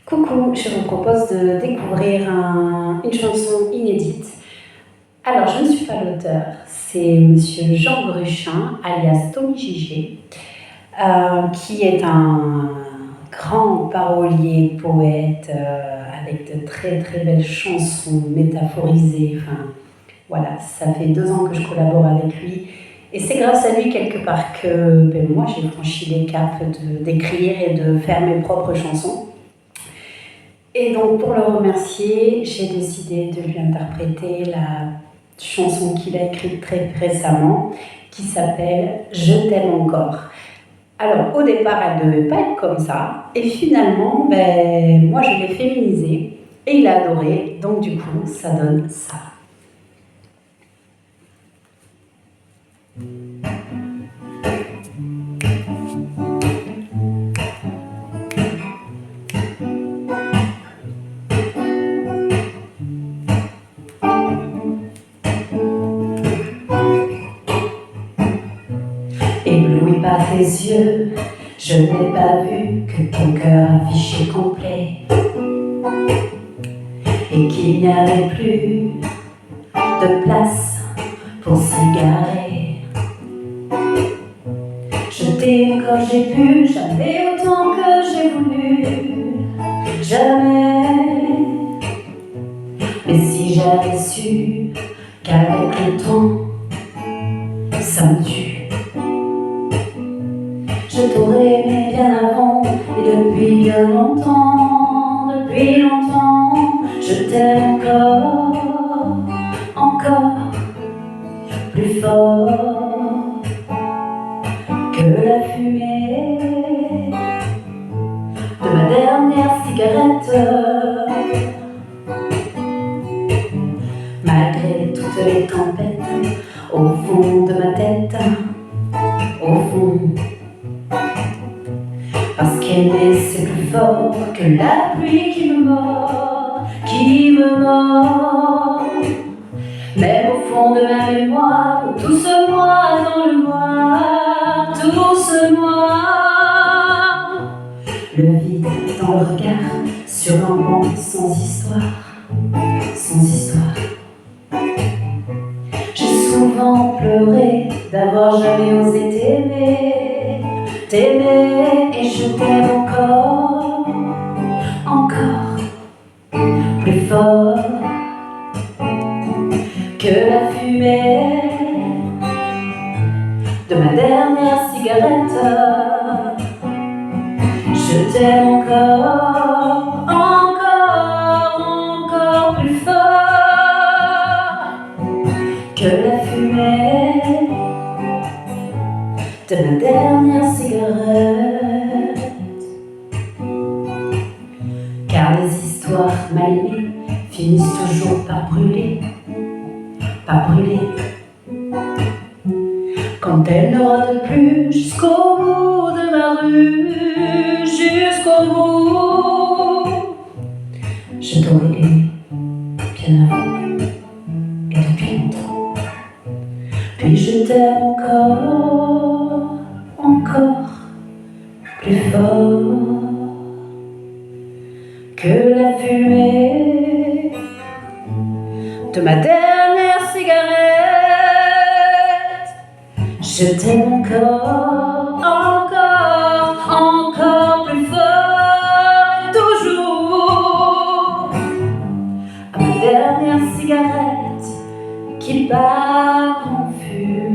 Coucou, je vous propose de découvrir une chanson inédite. Alors, je ne suis pas l'auteur, c'est monsieur Jean Gruchin, alias Tommy Gigé, qui est un grand parolier, poète, avec de très très belles chansons métaphorisées. Enfin, voilà, ça fait 2 ans que je collabore avec lui. Et c'est grâce à lui, quelque part, que moi, j'ai franchi les caps d'écrire et de faire mes propres chansons. Et donc, pour le remercier, j'ai décidé de lui interpréter la chanson qu'il a écrite très récemment, qui s'appelle « Je t'aime encore ». Alors, au départ, elle ne devait pas être comme ça, et finalement, moi, je l'ai féminisée, et il a adoré, donc du coup, ça donne ça. Ébloui par tes yeux, je n'ai pas vu que ton cœur affiché complet et qu'il n'y avait plus de place pour s'égarer. Je t'ai quand j'ai pu, jamais autant que j'ai voulu, jamais. Mais si j'avais su qu'avec le temps, ça me tue. Je t'aurais aimé bien avant et depuis bien longtemps, je t'aime encore, plus fort que la fumée de ma dernière cigarette. Malgré toutes les tempêtes, au fond de ma tête, au fond. Parce qu'aimer c'est plus fort que la pluie qui me mord, Même au fond de ma mémoire, tout ce noir dans le noir, tout ce noir. Le vide dans le regard, sur un banc sans histoire, sans histoire. J'ai souvent pleuré d'avoir jamais osé t'aimer, et je t'aime encore, plus fort que la fumée de ma dernière cigarette. Je t'aime encore, plus fort que la fumée de ma dernière cigarette. Car les histoires mal aimées finissent toujours par brûler, quand elle ne rôde plus jusqu'au bout de ma rue, jusqu'au bout. Je t'aurais aimé bien avant et depuis longtemps. Puis je t'aime encore, plus fort que la fumée de ma dernière cigarette. Je t'aime encore, plus fort, toujours. À ma dernière cigarette qui part en fumée.